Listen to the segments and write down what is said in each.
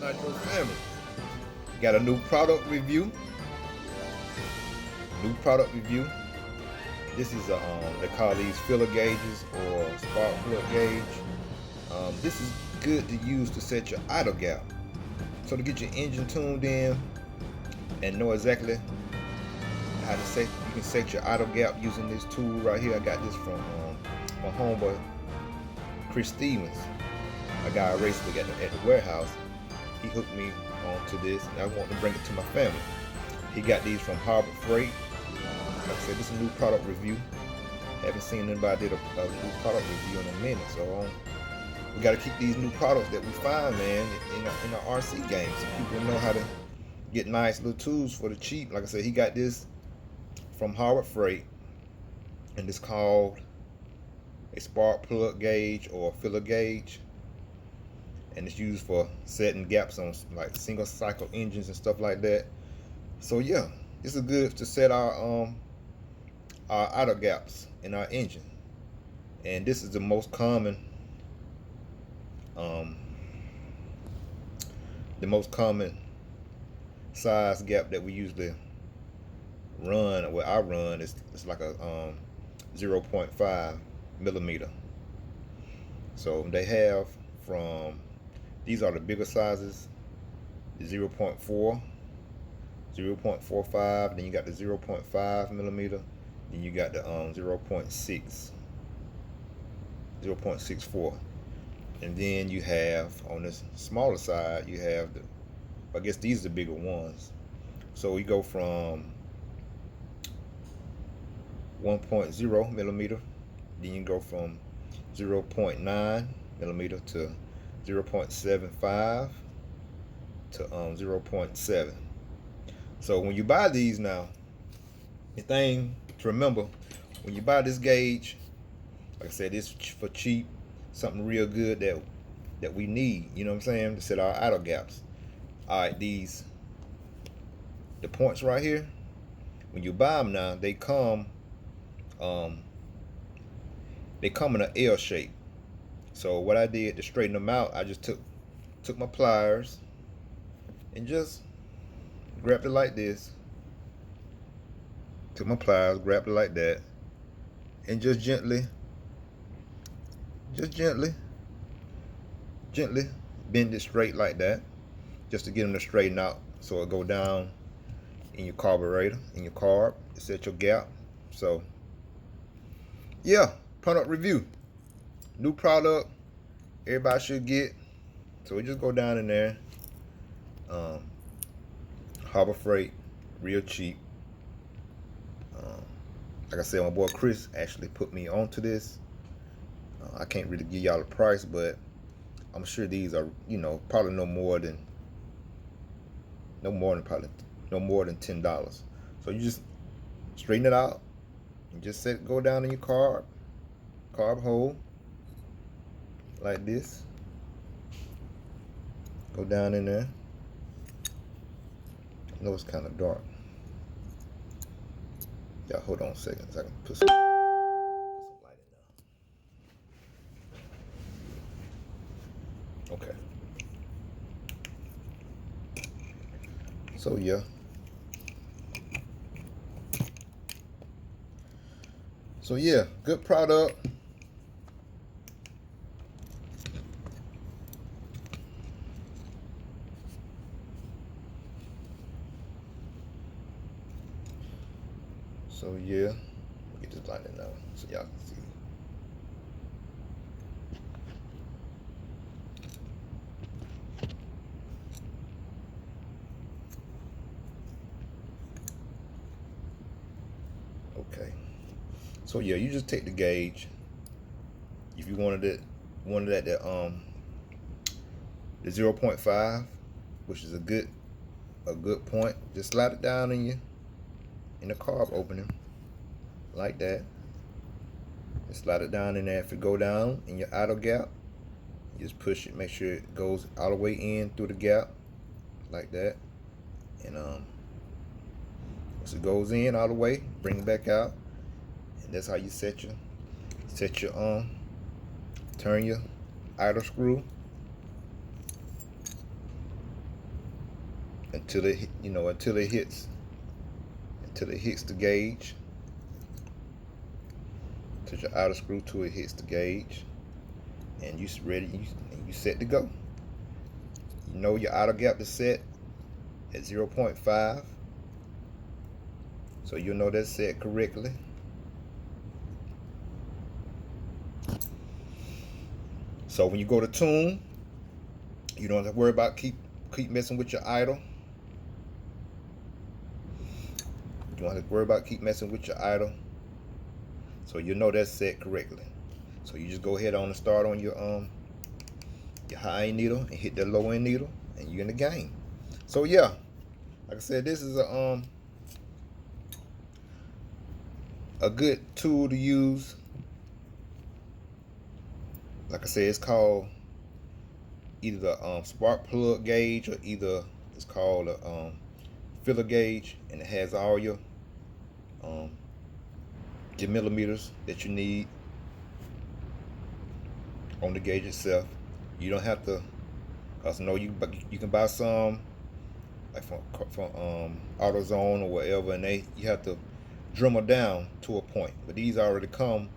Nitro family. Got a new product review. This is they call these filler gauges or spark plug gauge. This is good to use to set your idle gap. So to get your engine tuned in and know exactly how to set, you can set your idle gap using this tool right here. I got this from my homeboy Chris Stevens. I got a race at the warehouse. He hooked me onto this, and I want to bring it to my family. He got these from Harbor Freight. Like I said, this is a new product review. Haven't seen anybody did a new product review in a minute, so we got to keep these new products that we find, man, in our RC games, so people know how to get nice little tools for the cheap. Like I said, he got this from Harbor Freight, and it's called a spark plug gauge or filler gauge, and it's used for setting gaps on like single cycle engines and stuff like that. So yeah, this is good to set our idle gaps in our engine, and this is the most common size gap that we usually run. Where I run it's like a 0.5 millimeter. So they have from, these are the bigger sizes, the 0.4, 0.45, then you got the 0.5 millimeter, then you got the 0.64, and then you have on this smaller side, you have the, I guess these are the bigger ones. So we go from 1.0 millimeter, then you go from 0.9 millimeter to 0.75 to 0.7. So when you buy these now, the thing to remember, when you buy this gauge, like I said, it's for cheap, something real good that we need, you know what I'm saying, to set our idle gaps. Alright, the points right here, when you buy them now, they come in an L shape. So what I did to straighten them out, I just took my pliers and just grabbed it like this. Took my pliers, grabbed it like that, and just gently bend it straight like that, just to get them to straighten out, so it go down in your carburetor, in your carb, set your gap. So yeah, product review, new product, everybody should get. So we just go down in there. Harbor Freight, real cheap. Like I said, my boy Chris actually put me onto this. I can't really give y'all a price, but I'm sure these are, you know, probably no more than $10. So you just straighten it out and just go down in your carb hole like this. Go down in there. I know it's kind of dark. Y'all hold on a second so I can put some light in there. Okay. So yeah. So yeah, good product. So yeah, get this light in now so y'all can see. Okay. So yeah, you just take the gauge. If you wanted it at the 0.5, which is a good point, just slide it down in the carb opening like that. Just slide it down in there. If it go down in your idle gap, you just push it, make sure it goes all the way in through the gap like that. And once it goes in all the way, bring it back out, and that's how you set your turn your idle screw. until it, until it hits the gauge. Till your outer screw till it hits the gauge, and you ready. You set to go. You know your outer gap is set at 0.5, so you'll know that's set correctly. So when you go to tune, you don't have to worry about keep messing with your idle. You don't have to worry about keep messing with your idle. So you know that's set correctly. So you just go ahead on and start on your high end needle and hit that low end needle, and you're in the game. So yeah, like I said, this is a good tool to use. Like I said, it's called either the spark plug gauge, or either it's called a filler gauge, and it has all your millimeters that you need on the gauge itself. You don't have to, cause I know you can buy some like from AutoZone or whatever, and you have to drum them down to a point. But these already come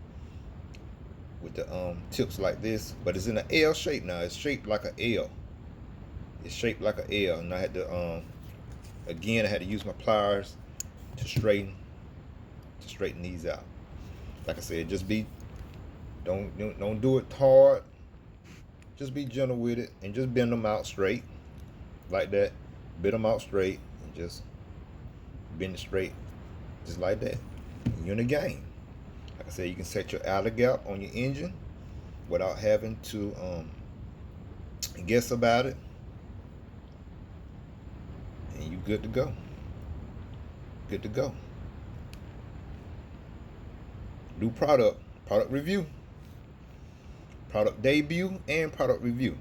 with the tips like this, but it's in an L shape now. It's shaped like an L. It's shaped like an L, and I had to again I had to use my pliers to straighten these out. Like I said, just don't do it hard. Just be gentle with it, and just bend them out straight like that. Bend them out straight, and just bend it straight, just like that. And you're in the game. Like I said, you can set your outer gap on your engine without having to guess about it, and you good to go. Good to go. New product review, product debut, and product review.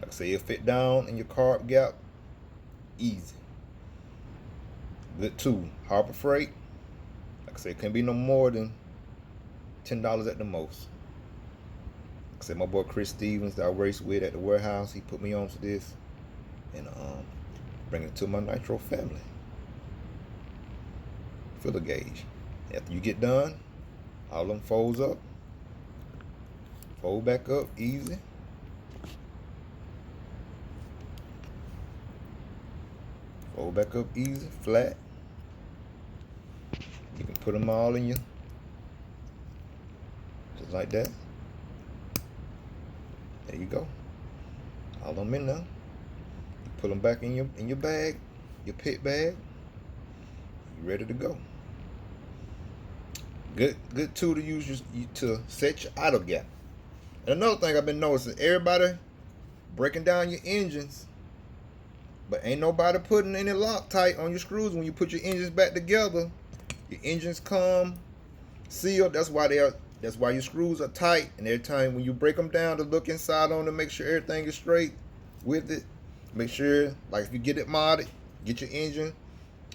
Like I say, it'll fit down in your carb gap easy. Good tool. Harbor Freight. Like I say, it can be no more than $10 at the most. Like I said, my boy Chris Stevens that I race with at the warehouse, he put me on to this, and bring it to my Nitro family. Filler gauge. After you get done, all of them folds up, fold back up easy. Fold back up easy, flat. You can put them all in you, just like that. There you go. All of them in there. You put them back in your bag, your pit bag. You ready to go. Good tool to use to set your idle gap. And another thing I've been noticing, everybody breaking down your engines, but ain't nobody putting any Loctite on your screws when you put your engines back together. Your engines come sealed. That's why your screws are tight. And every time when you break them down to look inside on them, make sure everything is straight with it. Make sure, like if you get it modded, get your engine.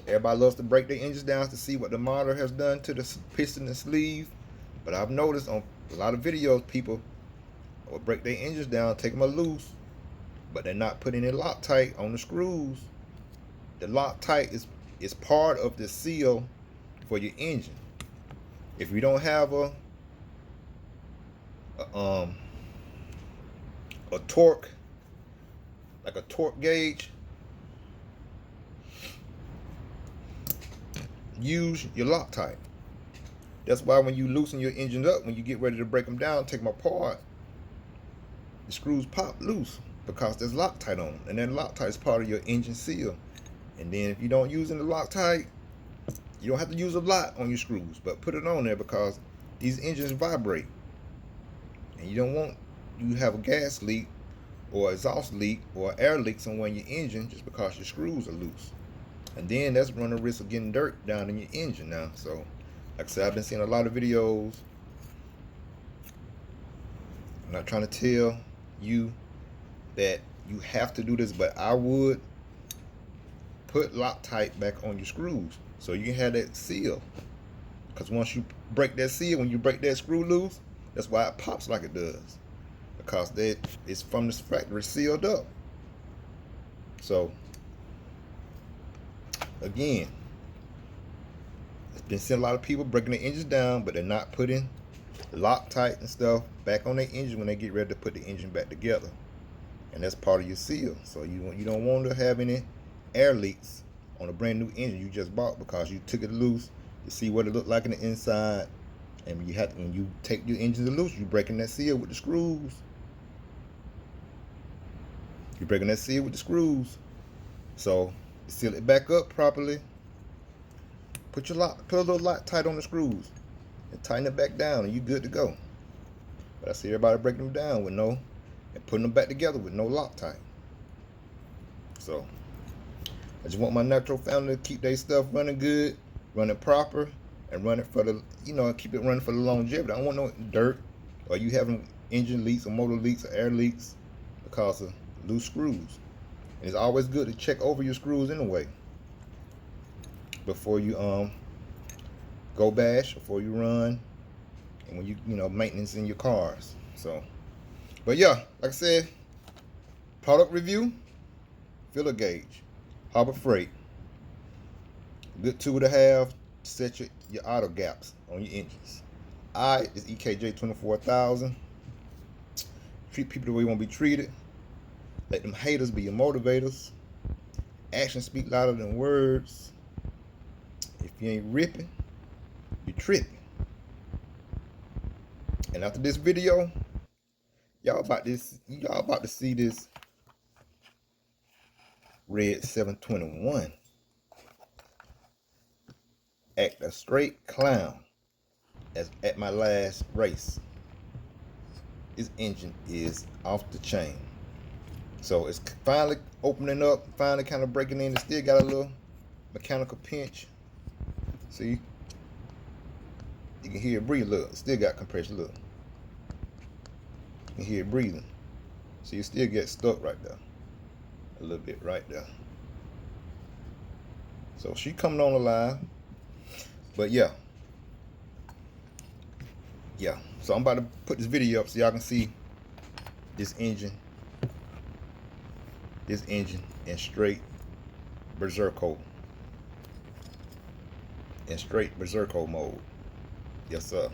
Everybody loves to break their engines down to see what the modder has done to the piston and sleeve. But I've noticed on a lot of videos, people will break their engines down, take them loose, but they're not putting it Loctite on the screws. The Loctite is part of the seal for your engine. If you don't have a torque, like a torque gauge, use your Loctite. That's why when you loosen your engine up, when you get ready to break them down, take them apart, the screws pop loose because there's Loctite on, and that Loctite is part of your engine seal. And then if you don't use any Loctite, you don't have to use a lot on your screws, but put it on there because these engines vibrate, and you don't want you have a gas leak or exhaust leak or air leak somewhere in your engine just because your screws are loose. And then that's running the risk of getting dirt down in your engine now. So, like I said, I've been seeing a lot of videos. I'm not trying to tell you that you have to do this, but I would put Loctite back on your screws so you can have that seal. Because once you break that seal, when you break that screw loose, that's why it pops like it does. Because it's from the factory sealed up. So Again, it's been seeing a lot of people breaking their engines down, but they're not putting Loctite and stuff back on their engine when they get ready to put the engine back together. And that's part of your seal. So you don't want to have any air leaks on a brand new engine you just bought because you took it loose to see what it looked like in the inside. And when you take your engines loose, you're breaking that seal with the screws. You're breaking that seal with the screws. So seal it back up properly. Put a little Loctite on the screws and tighten it back down, and you're good to go. But I see everybody breaking them down and putting them back together with no Loctite. So I just want my natural family to keep their stuff running good, running proper, and run it for the, keep it running for the longevity. I don't want no dirt or you having engine leaks or motor leaks or air leaks because of loose screws. And it's always good to check over your screws anyway before you go bash, before you run, and when you maintenance in your cars. So, but yeah, like I said, product review, filler gauge, Harbor Freight, good tool to have to set your idle gaps on your engines. Is EKJ 24000. Treat people the way you want to be treated. Let them haters be your motivators. Actions speak louder than words. If you ain't ripping, you tripping. And after this video, y'all about to see this Reds721 act a straight clown as at my last race. His engine is off the chain. So it's finally opening up, finally kind of breaking in. It still got a little mechanical pinch. See? You can hear it breathe. Look, still got compression. Look. You can hear it breathing. So you still get stuck right there. A little bit right there. So she coming on the line. But yeah. Yeah. So I'm about to put this video up so y'all can see this engine. This engine in straight berserko. In straight berserko mode. Yes, sir.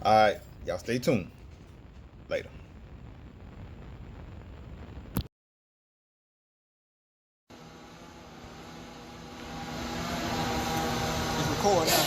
Alright, y'all stay tuned. Later. It's recording now.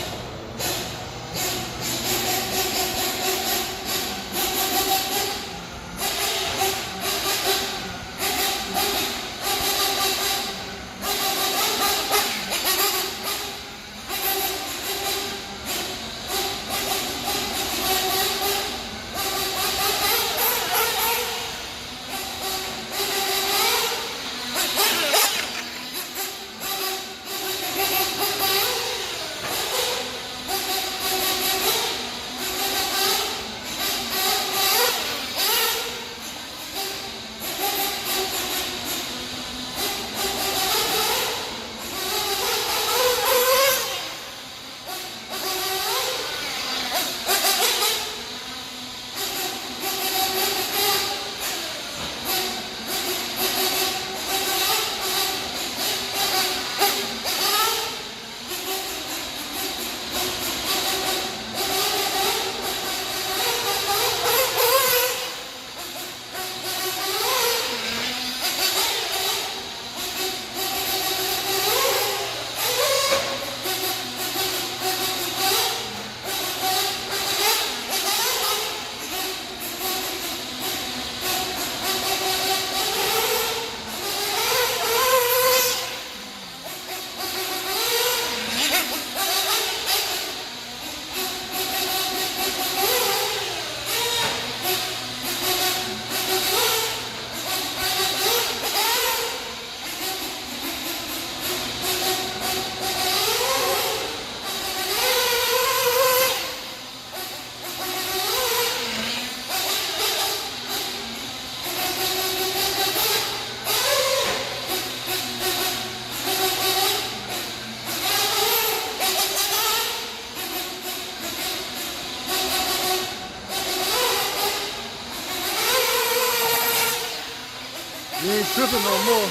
You ain't tripping no more.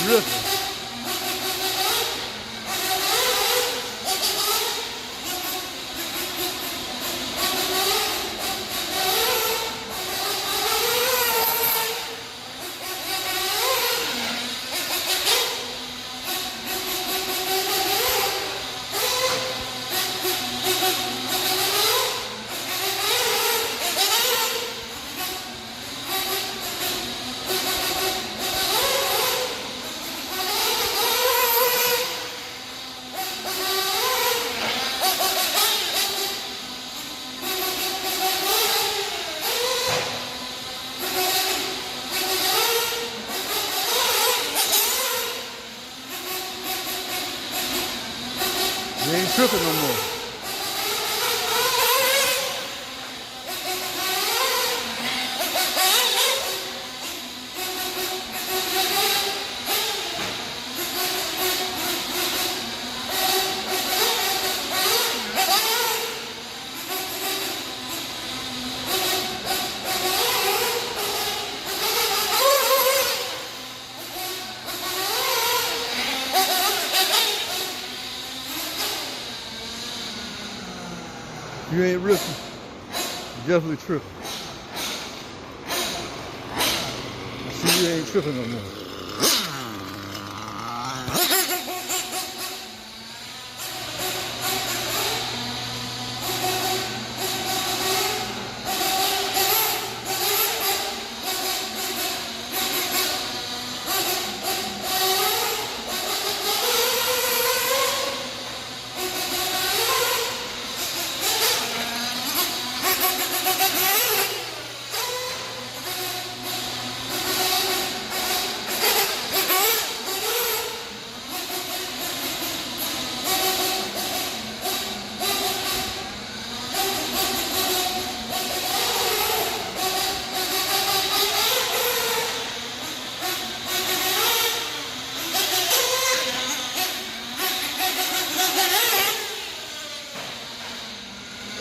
tripping. You ain't tripping no more. You ain't ripping. You're definitely tripping. I see you ain't tripping no more.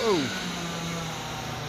Oh.